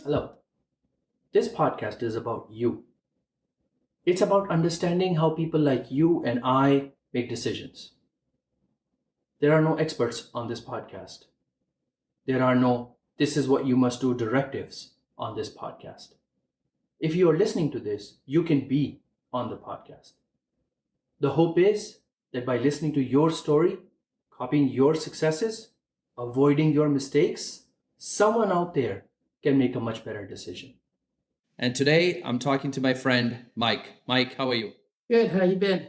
Hello. This podcast is about you. It's about understanding how people like you and I make decisions. There are no experts on this podcast. There are no this is what you must do directives on this podcast. If you are listening to this, you can be on the podcast. The hope is that by listening to your story, copying your successes, avoiding your mistakes, someone out there can make a much better decision. And today I'm talking to my friend Mike. Mike, how are you? Good. How you been?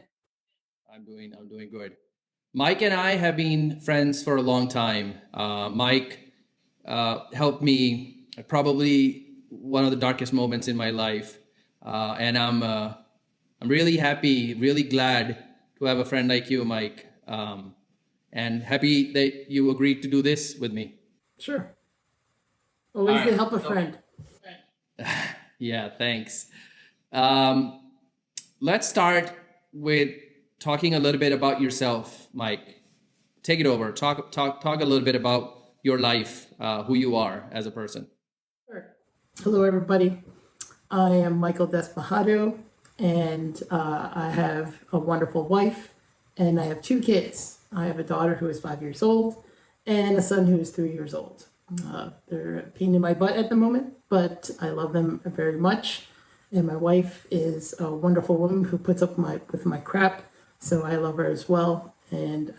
I'm doing good. Mike and I have been friends for a long time. Mike helped me probably one of the darkest moments in my life, and I'm really happy, really glad to have a friend like you, Mike, and happy that you agreed to do this with me. Sure. Always to help a friend. Yeah, thanks. Let's start with talking a little bit about yourself, Mike. Take it over. Talk a little bit about your life, who you are as a person. Sure. Hello, everybody. I am Michael Despajado, and I have a wonderful wife, and I have 2 kids. I have a daughter who is 5 years old, and a son who is 3 years old. They're a pain in my butt at the moment, but I love them very much. And my wife is a wonderful woman who puts up with my crap, so I love her as well. And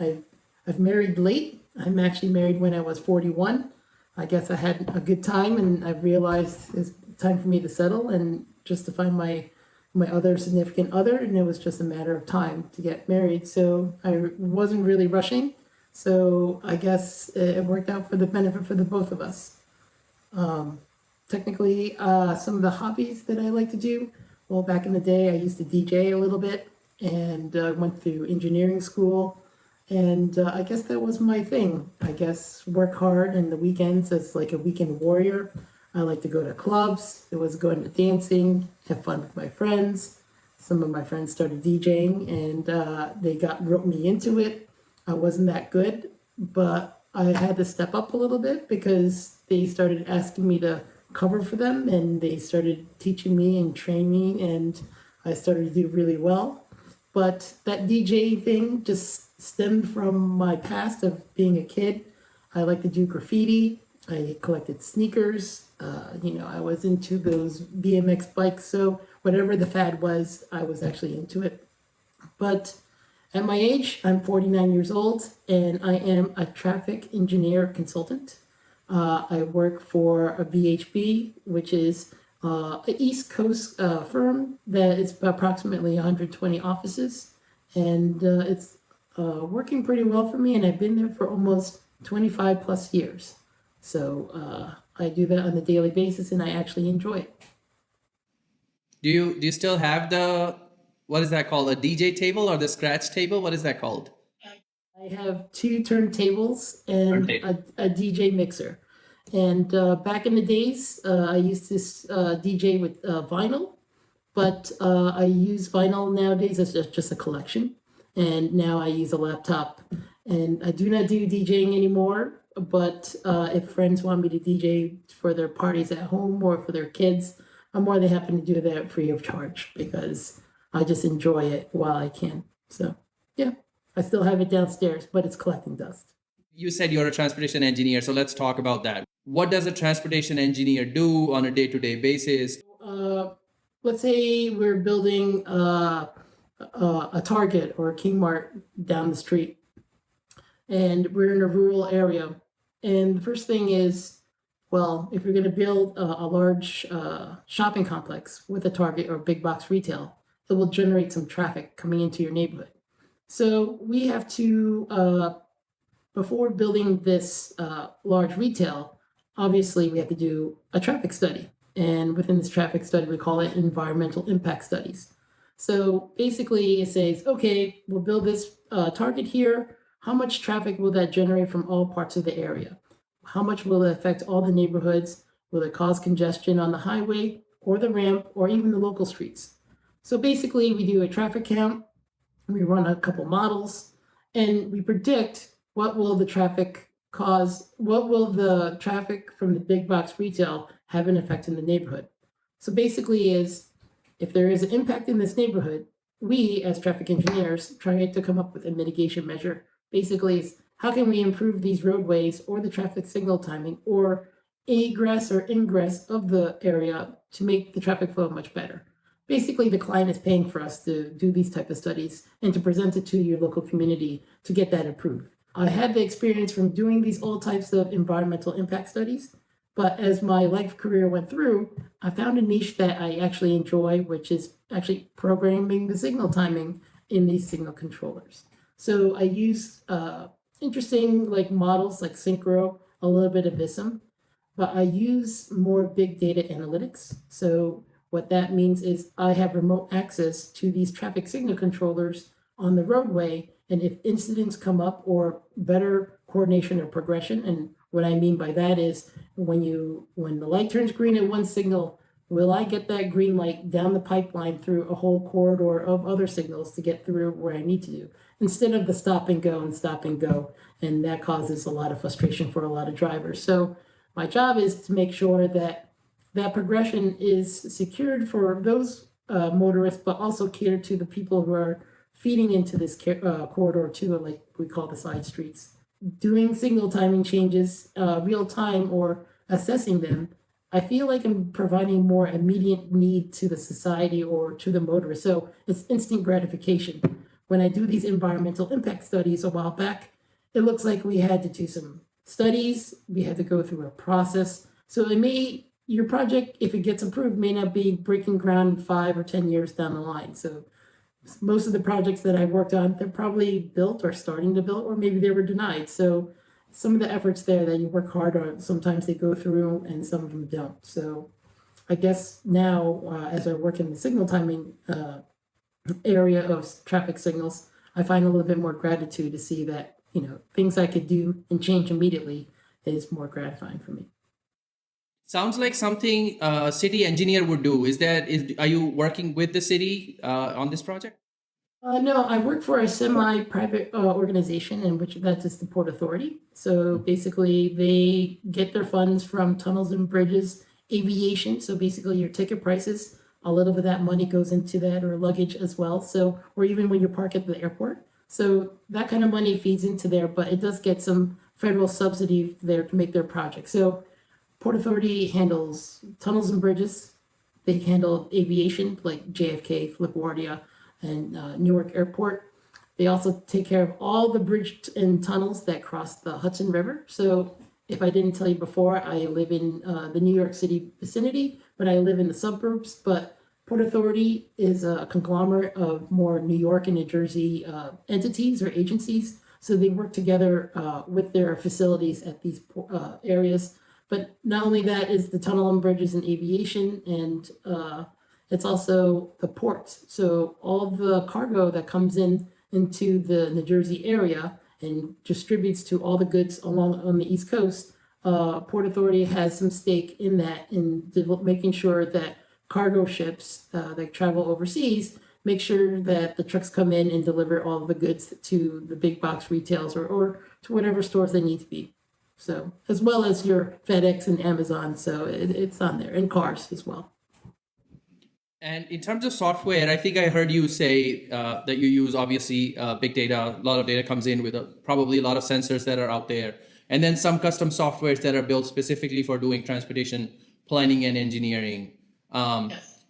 I've married late. I'm actually married when I was 41. I guess I had a good time, and I realized it's time for me to settle and just to find my other significant other, and it was just a matter of time to get married. So I wasn't really rushing. So I guess it worked out for the benefit for the both of us. Technically, some of the hobbies that I like to do, well, back in the day, I used to DJ a little bit and went through engineering school. And I guess that was my thing. I guess work hard and the weekends as like a weekend warrior. I like to go to clubs. It was going to dancing, have fun with my friends. Some of my friends started DJing and they roped me into it. I wasn't that good, but I had to step up a little bit because they started asking me to cover for them, and they started teaching me and training me, and I started to do really well. But that DJ thing just stemmed from my past of being a kid. I like to do graffiti. I collected sneakers. I was into those BMX bikes. So whatever the fad was, I was actually into it. But at my age, I'm 49 years old, and I am a traffic engineer consultant. I work for a VHB, which is an East Coast firm that is approximately 120 offices, and it's working pretty well for me, and I've been there for almost 25 plus years. So I do that on a daily basis, and I actually enjoy it. Do you still have what is that called? A DJ table or the scratch table? What is that called? I have 2 turntables and a DJ mixer. And back in the days, I used to DJ with vinyl, but I use vinyl nowadays as just a collection. And now I use a laptop. And I do not do DJing anymore, but if friends want me to DJ for their parties at home or for their kids, I'm more than happy to do that free of charge because I just enjoy it while I can. So, yeah, I still have it downstairs, but it's collecting dust. You said you're a transportation engineer, so let's talk about that. What does a transportation engineer do on a day-to-day basis? Let's say we're building a Target or a Kmart down the street, and we're in a rural area. And the first thing is, well, if you're going to build a large shopping complex with a Target or big box retail, it will generate some traffic coming into your neighborhood. So we have to, before building this large retail, obviously we have to do a traffic study. And within this traffic study, we call it environmental impact studies. So basically it says, okay, we'll build this Target here. How much traffic will that generate from all parts of the area? How much will it affect all the neighborhoods? Will it cause congestion on the highway or the ramp or even the local streets? So basically we do a traffic count, we run a couple models, and we predict what will the traffic what will the traffic from the big box retail have an effect in the neighborhood? So basically is if there is an impact in this neighborhood, we as traffic engineers try to come up with a mitigation measure. Basically is how can we improve these roadways or the traffic signal timing or egress or ingress of the area to make the traffic flow much better. Basically, the client is paying for us to do these type of studies and to present it to your local community to get that approved. I had the experience from doing these all types of environmental impact studies, but as my life career went through, I found a niche that I actually enjoy, which is actually programming the signal timing in these signal controllers. So I use interesting like models like Synchro, a little bit of Vism, but I use more big data analytics. So what that means is I have remote access to these traffic signal controllers on the roadway. And if incidents come up or better coordination or progression, and what I mean by that is when the light turns green at one signal, will I get that green light down the pipeline through a whole corridor of other signals to get through where I need to do, instead of the stop and go and stop and go. And that causes a lot of frustration for a lot of drivers. So my job is to make sure that that progression is secured for those motorists, but also cater to the people who are feeding into this corridor too, like we call the side streets. Doing signal timing changes real time or assessing them, I feel like I'm providing more immediate need to the society or to the motorist. So it's instant gratification. When I do these environmental impact studies a while back, it looks like we had to do some studies, we had to go through a process. So your project, if it gets approved, may not be breaking ground 5 or 10 years down the line. So most of the projects that I worked on, they're probably built or starting to build, or maybe they were denied. So some of the efforts there that you work hard on, sometimes they go through and some of them don't. So I guess now, as I work in the signal timing area of traffic signals, I find a little bit more gratitude to see that, things I could do and change immediately is more gratifying for me. Sounds like something a city engineer would do. Are you working with the city on this project? No, I work for a semi-private organization in which that is the Port Authority. So basically, they get their funds from tunnels and bridges, aviation. So basically, your ticket prices, a little bit of that money goes into that, or luggage as well. So, or even when you park at the airport. So that kind of money feeds into there, but it does get some federal subsidy there to make their project. So Port Authority handles tunnels and bridges. They handle aviation like JFK, LaGuardia, and Newark Airport. They also take care of all the bridge and tunnels that cross the Hudson River. So if I didn't tell you before, I live in the New York City vicinity, but I live in the suburbs. But Port Authority is a conglomerate of more New York and New Jersey entities or agencies. So they work together with their facilities at these areas. But not only that is the tunnel and bridges and aviation, and it's also the ports. So all the cargo that comes into the New Jersey area and distributes to all the goods along on the East Coast, Port Authority has some stake in that, in making sure that cargo ships that travel overseas make sure that the trucks come in and deliver all the goods to the big box retails or to whatever stores they need to be. So as well as your FedEx and Amazon, so it's on there, and cars as well. And in terms of software, I think I heard you say that you use obviously big data. A lot of data comes in with probably a lot of sensors that are out there, and then some custom softwares that are built specifically for doing transportation planning and engineering. Yes.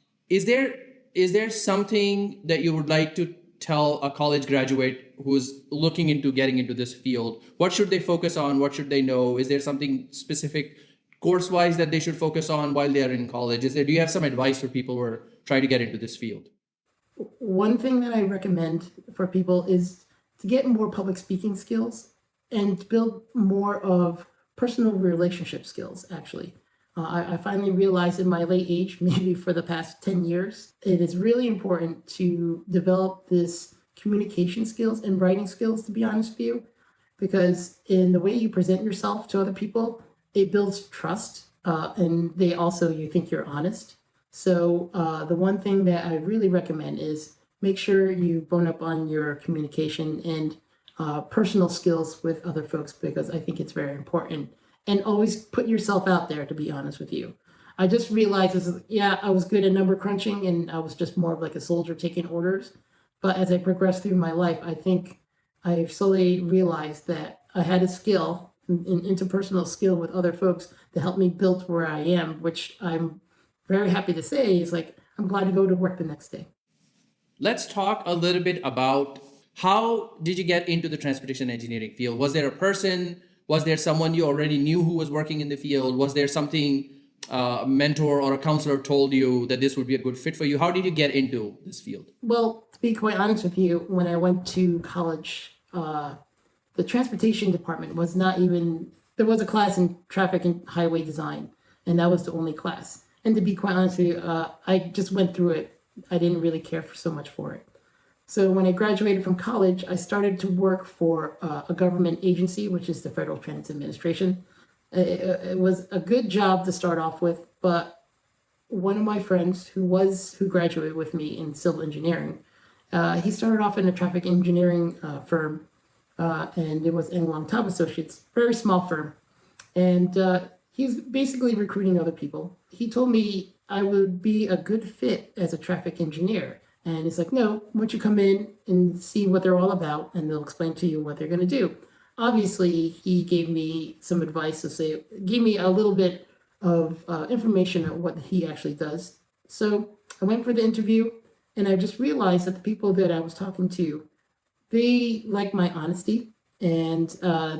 Is there something that you would like to tell a college graduate who's looking into getting into this field? What should they focus on? What should they know? Is there something specific course-wise that they should focus on while they're in college? Do you have some advice for people who are trying to get into this field? One thing that I recommend for people is to get more public speaking skills and build more of personal relationship skills, actually. I finally realized in my late age, maybe for the past 10 years, it is really important to develop this communication skills and writing skills, to be honest with you, because in the way you present yourself to other people, it builds trust, and you think you're honest. So the one thing that I really recommend is make sure you bone up on your communication and personal skills with other folks because I think it's very important. And always put yourself out there, to be honest with you. I just realized I was good at number crunching and I was just more of like a soldier taking orders. But as I progressed through my life, I think I slowly realized that I had a skill, an interpersonal skill with other folks to help me build where I am, which I'm very happy to say is like, I'm glad to go to work the next day. Let's talk a little bit about how did you get into the transportation engineering field? Was there a person? Was there someone you already knew who was working in the field? Was there something a mentor or a counselor told you that this would be a good fit for you? How did you get into this field? Well, to be quite honest with you, when I went to college, the transportation department was not even, there was a class in traffic and highway design, and that was the only class. And to be quite honest with you, I just went through it. I didn't really care for so much for it. So when I graduated from college, I started to work for a government agency, which is the Federal Transit Administration. It was a good job to start off with, but one of my friends who graduated with me in civil engineering, he started off in a traffic engineering firm, and it was Engel Top Associates, very small firm, and he's basically recruiting other people. He told me I would be a good fit as a traffic engineer. And it's like, no, why don't you come in and see what they're all about, and they'll explain to you what they're going to do. Obviously, he gave me some advice gave me a little bit of information on what he actually does. So I went for the interview, and I just realized that the people that I was talking to, they liked my honesty, and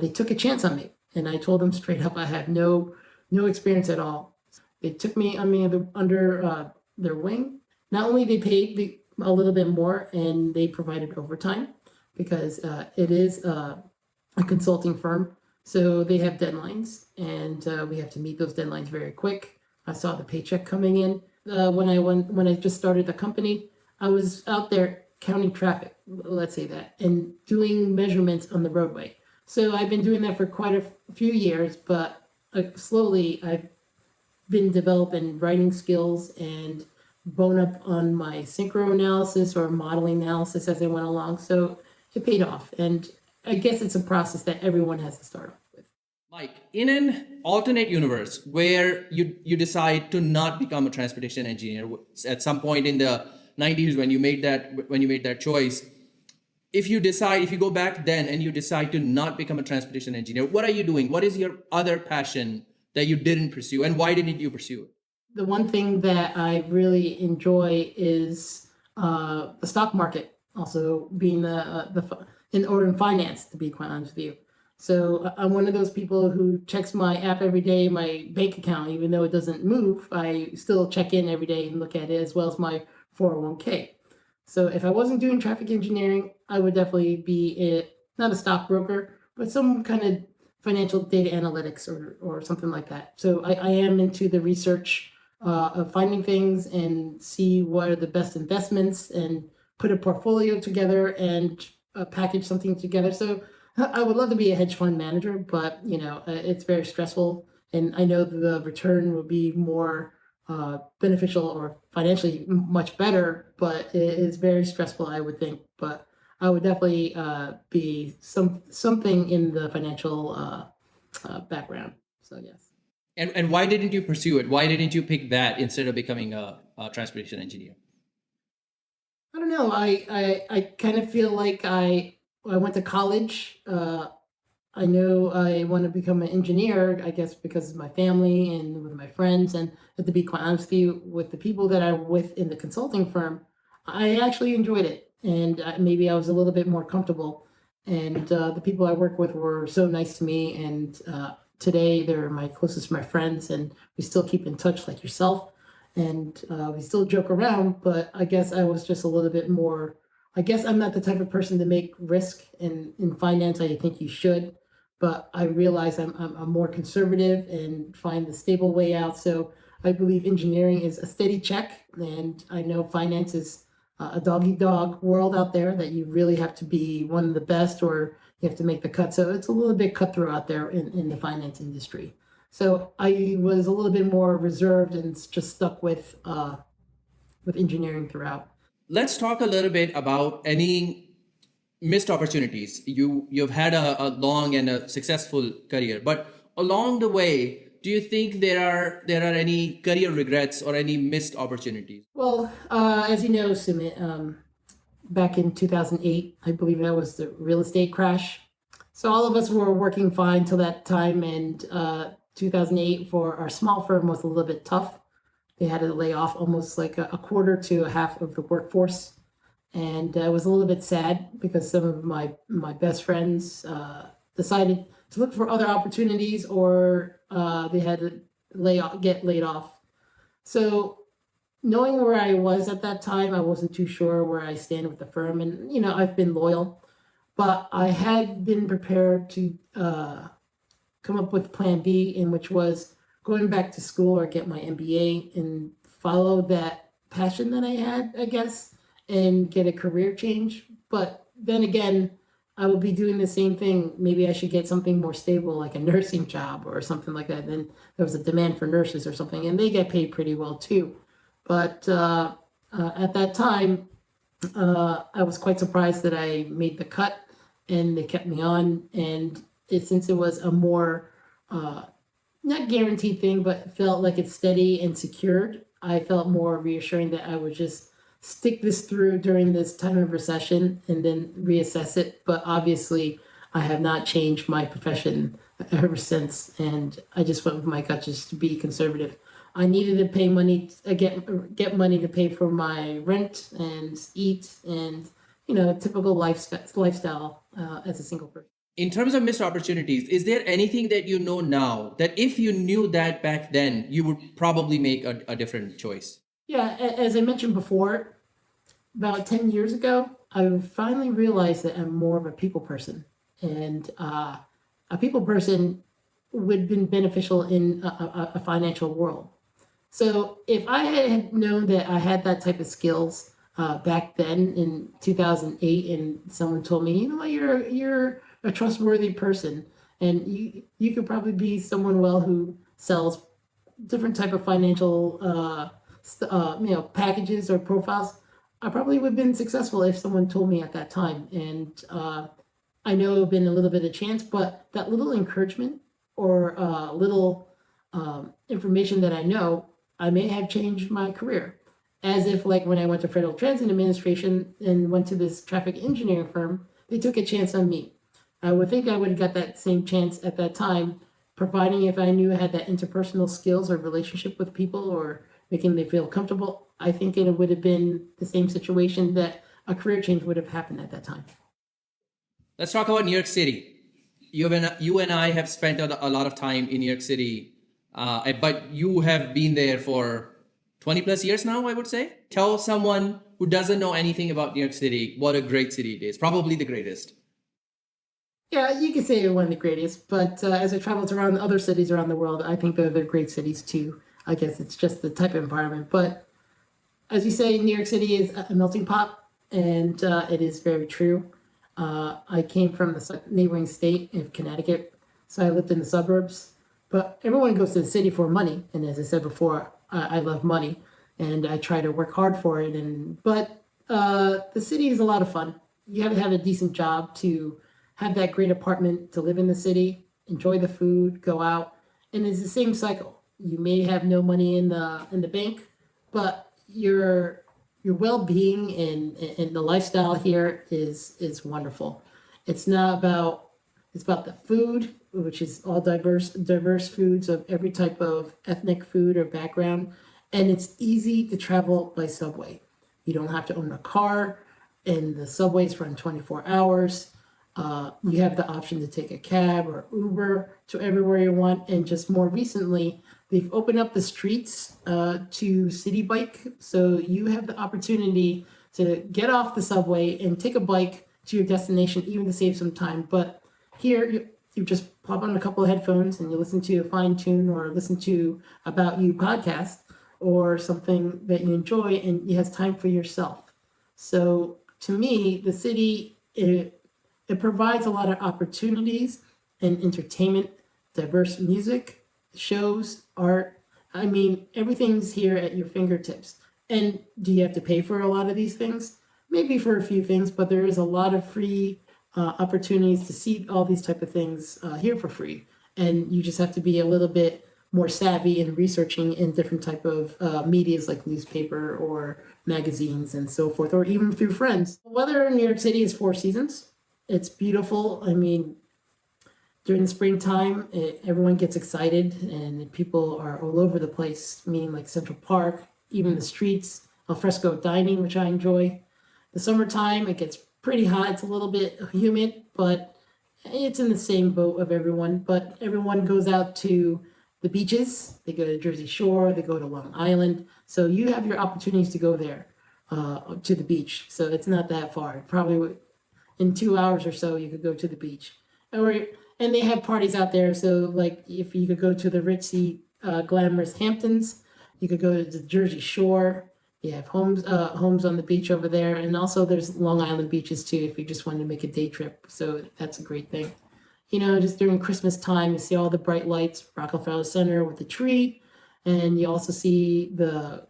they took a chance on me. And I told them straight up, I have no experience at all. They took me under their wing. Not only they paid a little bit more, and they provided overtime because it is a consulting firm. So they have deadlines, and we have to meet those deadlines very quick. I saw the paycheck coming in. When I just started the company, I was out there counting traffic, let's say that, and doing measurements on the roadway. So I've been doing that for quite a few years, but slowly I've been developing writing skills and bone up on my synchro analysis or modeling analysis as I went along. So it paid off. And I guess it's a process that everyone has to start off with. Mike, in an alternate universe where you decide to not become a transportation engineer at some point in the 90s when you made that choice, if you go back then and you decide to not become a transportation engineer, what are you doing? What is your other passion that you didn't pursue, and why didn't you pursue it? The one thing that I really enjoy is the stock market, also being in finance, to be quite honest with you. So I'm one of those people who checks my app every day, my bank account, even though it doesn't move, I still check in every day and look at it, as well as my 401k. So if I wasn't doing traffic engineering, I would definitely be not a stockbroker, but some kind of financial data analytics or something like that. So I am into the research of finding things and see what are the best investments and put a portfolio together and package something together. So I would love to be a hedge fund manager, but it's very stressful, and I know the return will be more beneficial or financially much better, but it is very stressful, I would think. But I would definitely be something in the financial background. So yes. And why didn't you pursue it? Why didn't you pick that instead of becoming a transportation engineer? I don't know. I kind of feel like I went to college. I know I want to become an engineer, I guess, because of my family and with my friends. And to be quite honest with you, with the people that I'm with in the consulting firm, I actually enjoyed it. And maybe I was a little bit more comfortable. And the people I work with were so nice to me. And today they're my friends, and we still keep in touch like yourself. And we still joke around, but I guess I was just a little bit more, I guess I'm not the type of person to make risk in finance. I think you should, but I realize I'm more conservative and find the stable way out. So I believe engineering is a steady check, and I know finance is a dog-eat-dog world out there that you really have to be one of the best, or you have to make the cut. So it's a little bit cutthroat out there in the finance industry. So I was a little bit more reserved and just stuck with engineering throughout. Let's talk a little bit about any missed opportunities. You've had a long and a successful career, but along the way, do you think there are any career regrets or any missed opportunities? Well, as you know, Sumit, back in 2008, I believe that was the real estate crash. So all of us were working fine till that time, and 2008 for our small firm was a little bit tough. They had to lay off almost like a quarter to a half of the workforce, and it was a little bit sad because some of my best friends decided to look for other opportunities, or they had to get laid off. So knowing where I was at that time, I wasn't too sure where I stand with the firm, and I've been loyal, but I had been prepared to come up with Plan B, in which was going back to school or get my MBA and follow that passion that I had, I guess, and get a career change. But then again, I will be doing the same thing. Maybe I should get something more stable, like a nursing job or something like that. Then there was a demand for nurses or something, and they get paid pretty well too. But at that time, I was quite surprised that I made the cut and they kept me on. And since it was a more, not guaranteed thing, but felt like it's steady and secured, I felt more reassuring that I would just stick this through during this time of recession and then reassess it. But obviously, I have not changed my profession ever since. And I just went with my gut just to be conservative. I needed to pay money, get money to pay for my rent and eat, and typical lifestyle as a single person. In terms of missed opportunities, is there anything that you know now that if you knew that back then, you would probably make a different choice? Yeah, as I mentioned before, about 10 years ago, I finally realized that I'm more of a people person, and a people person would have been beneficial in a financial world. So if I had known that I had that type of skills back then in 2008, and someone told me, you're a trustworthy person, and you could probably be someone who sells different type of financial packages or profiles, I probably would have been successful if someone told me at that time. And I know it would have been a little bit of chance, but that little encouragement or little information that I may have changed my career. As if, like, when I went to Federal Transit Administration and went to this traffic engineering firm, they took a chance on me. I would think I would have got that same chance at that time, providing if I knew I had that interpersonal skills or relationship with people or making them feel comfortable. I think it would have been the same situation, that a career change would have happened at that time. Let's talk about New York City. You and I have spent a lot of time in New York City, but you have been there for 20 plus years now, I would say. Tell someone who doesn't know anything about New York City what a great city it is, probably the greatest. Yeah, you could say you're one of the greatest, but as I traveled around other cities around the world, I think they're great cities too. I guess it's just the type of environment. But as you say, New York City is a melting pot, and it is very true. I came from the neighboring state of Connecticut, so I lived in the suburbs. But everyone goes to the city for money, and as I said before, I love money, and I try to work hard for it. But the city is a lot of fun. You have to have a decent job to have that great apartment to live in the city, enjoy the food, go out, and it's the same cycle. You may have no money in the bank, but your well-being and the lifestyle here is wonderful. It's about the food, which is all diverse foods of every type of ethnic food or background, and it's easy to travel by subway. You don't have to own a car, and the subways run 24 hours. You have the option to take a cab or Uber to everywhere you want. And just more recently, they've opened up the streets to City Bike. So you have the opportunity to get off the subway and take a bike to your destination, even to save some time. But here, you just pop on a couple of headphones and you listen to a fine tune or listen to AboutU Podcast or something that you enjoy, and you have time for yourself. So to me, the city, it provides a lot of opportunities and entertainment, diverse music, shows, art. I mean, everything's here at your fingertips. And do you have to pay for a lot of these things? maybe for a few things, but there is a lot of free opportunities to see all these type of things here for free. And you just have to be a little bit more savvy in researching in different type of medias like newspaper or magazines and so forth, or even through friends. The weather in New York City is 4 seasons. It's beautiful. I mean, during the springtime, everyone gets excited and people are all over the place, meaning like Central Park, even the streets, al fresco dining, which I enjoy. The summertime, it gets pretty hot. It's a little bit humid, but it's in the same boat of everyone. But everyone goes out to the beaches. They go to Jersey Shore, they go to Long Island. So you have your opportunities to go there to the beach. So it's not that far. Probably in 2 hours or so, you could go to the beach. Or and they have parties out there. So like if you could go to the ritzy, glamorous Hamptons, you could go to the Jersey Shore. You have homes on the beach over there, and also there's Long Island beaches too if you just wanted to make a day trip. So that's a great thing. Just during Christmas time, you see all the bright lights, Rockefeller Center with the tree, and you also see the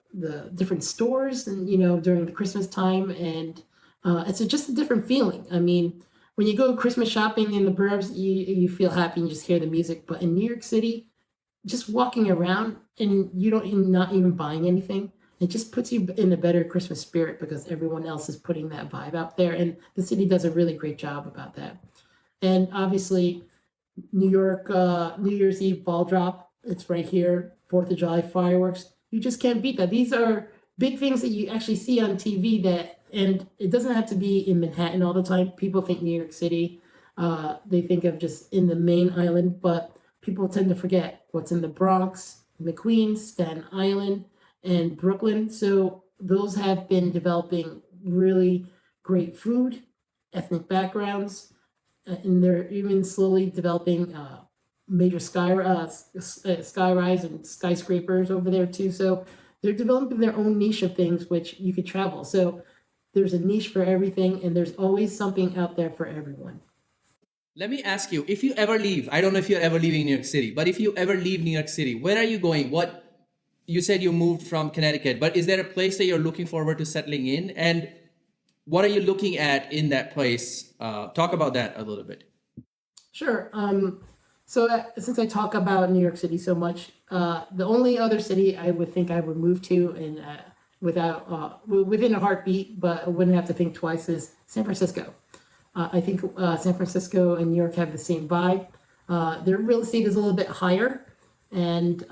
different stores, and during the Christmas time, and it's just a different feeling. I mean, when you go Christmas shopping in the burbs, you feel happy and you just hear the music. But in New York City, just walking around and you're not even buying anything, it just puts you in a better Christmas spirit because everyone else is putting that vibe out there, and the city does a really great job about that. And obviously, New York, New Year's Eve ball drop. It's right here. 4th of July fireworks. You just can't beat that. These are big things that you actually see on TV and it doesn't have to be in Manhattan all the time. People think New York City, they think of just in the main island, but people tend to forget what's in the Bronx, the Queens, Staten Island, and Brooklyn. So those have been developing really great food, ethnic backgrounds, and they're even slowly developing major skyrise and skyscrapers over there too. So they're developing their own niche of things which you could travel. So there's a niche for everything, and there's always something out there for everyone. Let me ask you, if you ever leave, I don't know if you're ever leaving New York City, but if you ever leave New York City, where are you going? You said you moved from Connecticut, but is there a place that you're looking forward to settling in? And what are you looking at in that place? Talk about that a little bit. Sure. Since I talk about New York City so much, the only other city I would think I would move to and within a heartbeat, but I wouldn't have to think twice, is San Francisco. I think San Francisco and New York have the same vibe. Their real estate is a little bit higher, and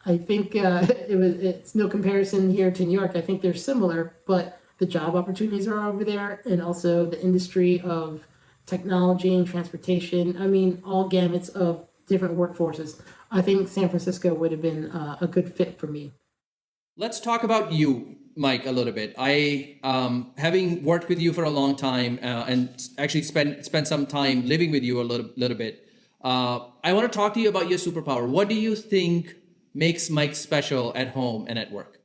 I think it's no comparison here to New York. I think they're similar, but the job opportunities are over there, and also the industry of technology and transportation. I mean, all gamuts of different workforces. I think San Francisco would have been a good fit for me. Let's talk about you, Mike, a little bit. I, having worked with you for a long time and actually spent some time living with you a little bit, I want to talk to you about your superpower. What do you think makes Mike special at home and at work?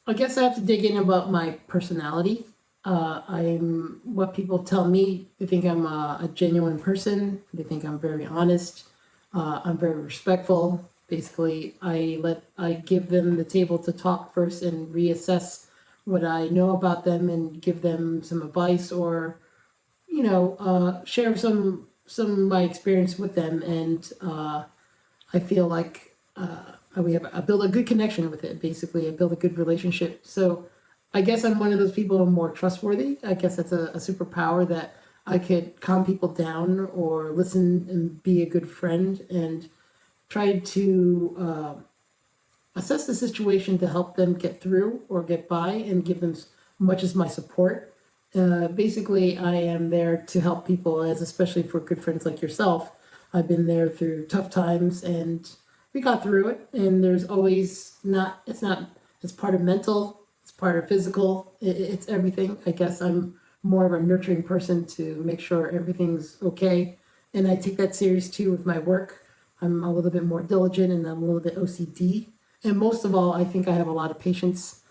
I guess I have to dig in about my personality. I'm what people tell me. They think I'm a genuine person. They think I'm very honest. I'm very respectful. Basically, I give them the table to talk first and reassess what I know about them and give them some advice or, share some of my experience with them. And I feel like I build a good connection with it. Basically, I build a good relationship. So I guess I'm one of those people who are more trustworthy. I guess that's a superpower that I could calm people down or listen and be a good friend and try to assess the situation to help them get through or get by and give them as much as my support. Basically, I am there to help people, as especially for good friends like yourself. I've been there through tough times and we got through it. And there's always it's part of mental, it's part of physical, it's everything. I guess I'm more of a nurturing person to make sure everything's okay. And I take that serious too with my work. I'm a little bit more diligent and I'm a little bit OCD. And most of all, I think I have a lot of patience.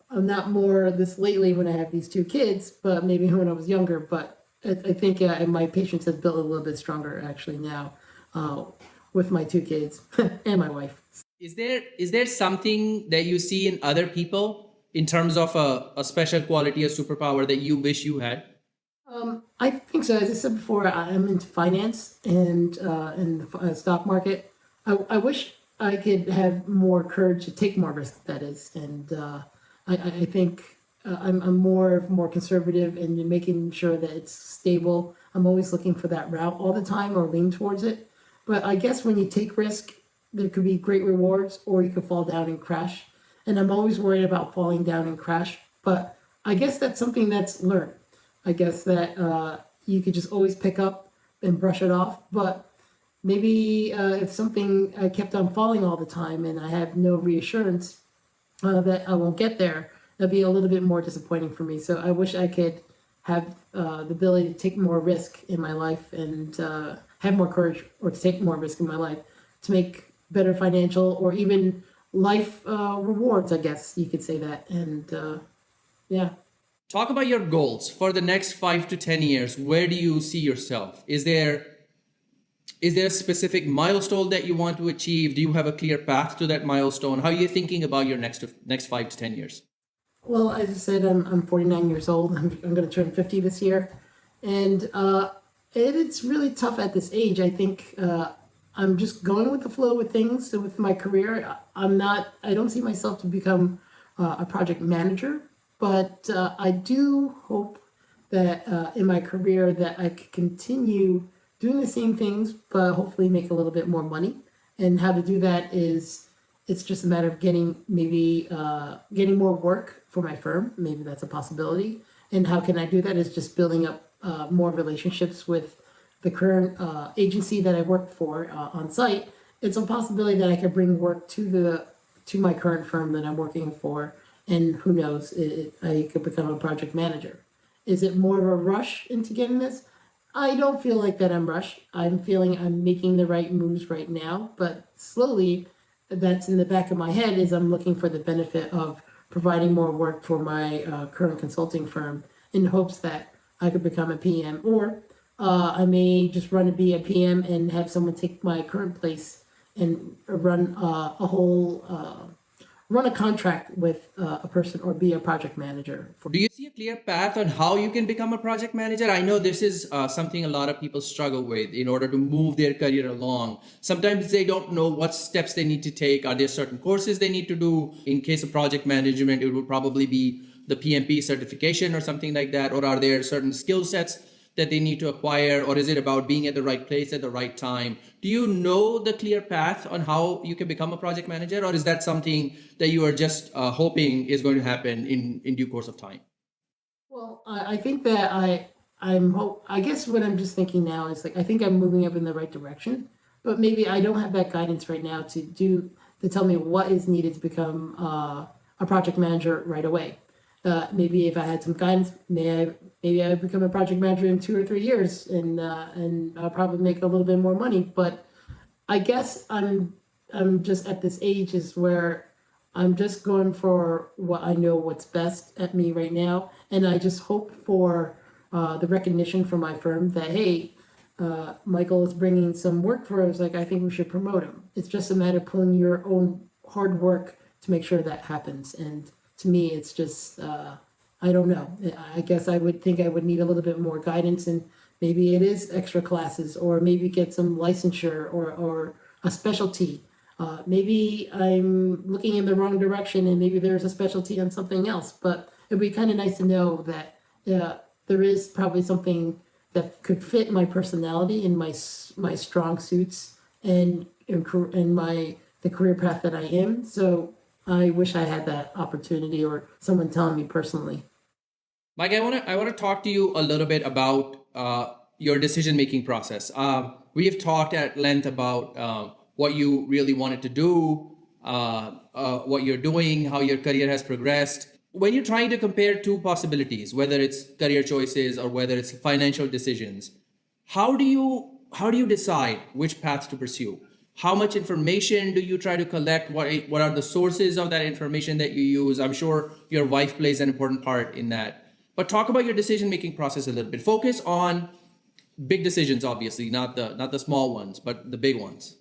I'm not more this lately when I have these two kids, but maybe when I was younger. But I think my patience has built a little bit stronger actually now with my two kids and my wife. Is there something that you see in other people in terms of a special quality, a superpower that you wish you had? I think so. As I said before, I'm into finance and in the stock market. I wish I could have more courage to take more risks. That is, and I think I'm more conservative in making sure that it's stable. I'm always looking for that route all the time or lean towards it. But I guess when you take risk, there could be great rewards, or you could fall down and crash. And I'm always worried about falling down and crash. But I guess that's something that's learned. I guess that you could just always pick up and brush it off. But maybe if something I kept on falling all the time and I have no reassurance that I won't get there, that'd be a little bit more disappointing for me. So I wish I could have the ability to take more risk in my life and have more courage or to take more risk in my life to make better financial or even life rewards, I guess you could say that. And yeah. Talk about your goals for the next 5 to 10 years. Where do you see yourself? Is there a specific milestone that you want to achieve? Do you have a clear path to that milestone? How are you thinking about your next 5 to 10 years? Well, as I said, I'm 49 years old. I'm going to turn 50 this year. And it's really tough at this age. I think I'm just going with the flow with things. So with my career, I don't see myself to become a project manager, but I do hope that in my career that I could continue doing the same things, but hopefully make a little bit more money. And how to do that is it's just a matter of getting more work for my firm. Maybe that's a possibility. And how can I do that is just building up more relationships with the current agency that I work for on site. It's a possibility that I could bring work to my current firm that I'm working for, and who knows, I could become a project manager. Is it more of a rush into getting this? I don't feel like that I'm rushed. I'm feeling I'm making the right moves right now, but slowly, that's in the back of my head is I'm looking for the benefit of providing more work for my current consulting firm in hopes that I could become a PM, or I may just run to be a PM and have someone take my current place and run a contract with a person or be a project manager. Do you see a clear path on how you can become a project manager? I know this is something a lot of people struggle with in order to move their career along. Sometimes they don't know what steps they need to take. Are there certain courses they need to do? In case of project management, it would probably be the PMP certification or something like that. Or are there certain skill sets that they need to acquire? Or is it about being at the right place at the right time? Do you know the clear path on how you can become a project manager? Or is that something that you are just hoping is going to happen in due course of time? Well, I think that I guess what I'm just thinking now is like I think I'm moving up in the right direction, but maybe I don't have that guidance right now to tell me what is needed to become a project manager right away. Maybe if I had some guidance, maybe I would become a project manager in 2 or 3 years, and I'll probably make a little bit more money. But I guess I'm just at this age is where I'm just going for what I know what's best at me right now, and I just hope for the recognition from my firm that hey, Michael is bringing some work for us. Like I think we should promote him. It's just a matter of pulling your own hard work to make sure that happens. And to me, it's just I don't know. I guess I would think I would need a little bit more guidance, and maybe it is extra classes, or maybe get some licensure or a specialty. Maybe I'm looking in the wrong direction, and maybe there's a specialty on something else. But it'd be kind of nice to know that there is probably something that could fit my personality and my strong suits and the career path that I am. So I wish I had that opportunity or someone telling me personally. Mike, I want to talk to you a little bit about your decision making process. We have talked at length about what you really wanted to do, what you're doing, how your career has progressed. When you're trying to compare two possibilities, whether it's career choices or whether it's financial decisions, how do you decide which path to pursue? How much information do you try to collect? What are the sources of that information that you use? I'm sure your wife plays an important part in that. But talk about your decision-making process a little bit. Focus on big decisions, obviously, not the small ones, but the big ones.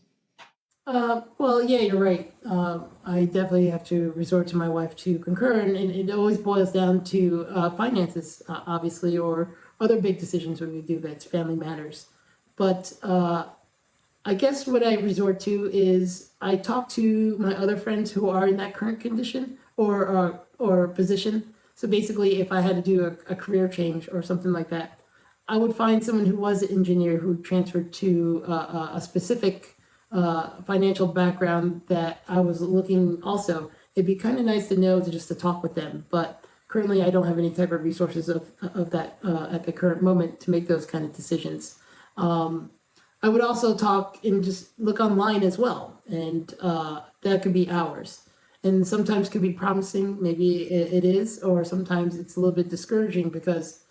Well, yeah, you're right. I definitely have to resort to my wife to concur, and it always boils down to finances, obviously, or other big decisions when we do that. It's family matters. But I guess what I resort to is I talk to my other friends who are in that current condition or position. So basically, if I had to do a career change or something like that, I would find someone who was an engineer who transferred to a specific financial background that I was looking also. It'd be kind of nice to know to talk with them, but currently I don't have any type of resources of that at the current moment to make those kind of decisions. I would also talk and just look online as well, and that could be hours. And sometimes could be promising, maybe it is, or sometimes it's a little bit discouraging because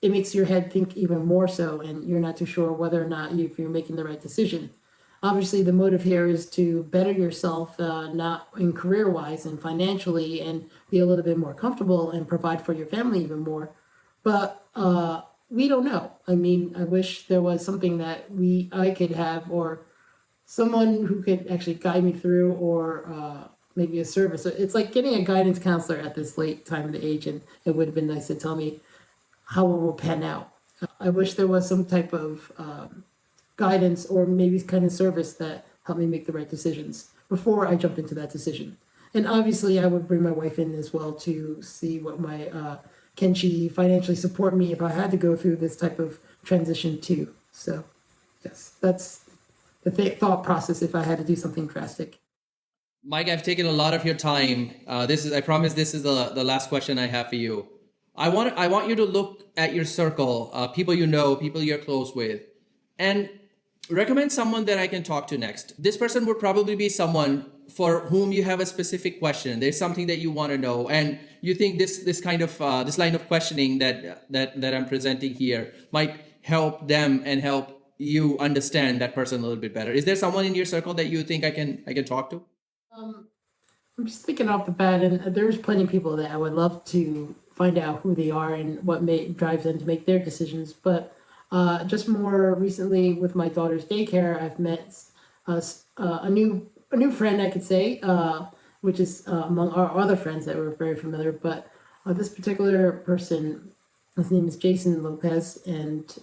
it makes your head think even more so, and you're not too sure whether or not if you're making the right decision. Obviously, the motive here is to better yourself, not in career wise and financially, and be a little bit more comfortable and provide for your family even more. But we don't know. I mean, I wish there was something that I could have, or someone who could actually guide me through, or maybe a service. It's like getting a guidance counselor at this late time of the age, and it would have been nice to tell me how it will pan out. I wish there was some type of guidance or maybe kind of service that helped me make the right decisions before I jumped into that decision. And obviously, I would bring my wife in as well to see what can she financially support me if I had to go through this type of transition too. So, yes, that's the thought process if I had to do something drastic. Mike, I've taken a lot of your time. I promise this is the last question I have for you. I want you to look at your circle, people you know, people you're close with, and recommend someone that I can talk to next. This person would probably be someone for whom you have a specific question. There's something that you want to know, and you think this line of questioning that I'm presenting here might help them and help you understand that person a little bit better. Is there someone in your circle that you think I can talk to? I'm just thinking off the bat, and there's plenty of people that I would love to find out who they are and what drives them to make their decisions. But just more recently with my daughter's daycare, I've met a new friend, I could say, which is among our other friends that we're very familiar. But this particular person, his name is Jason Lopez, and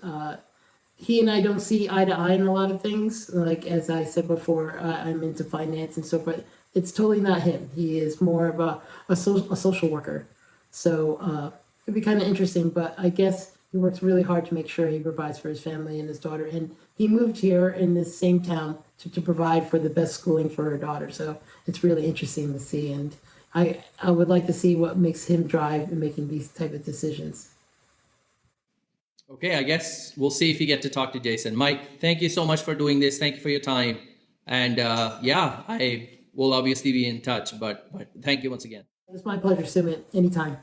he and I don't see eye to eye in a lot of things. Like as I said before, I'm into finance and so forth. It's totally not him. He is more of a social worker. So it'd be kind of interesting, but I guess he works really hard to make sure he provides for his family and his daughter. And he moved here in this same town to provide for the best schooling for her daughter. So it's really interesting to see. And I would like to see what makes him drive in making these type of decisions. Okay, I guess we'll see if you get to talk to Jason. Mike, thank you so much for doing this. Thank you for your time. And I will obviously be in touch, but thank you once again. It's my pleasure, Sumit. Anytime.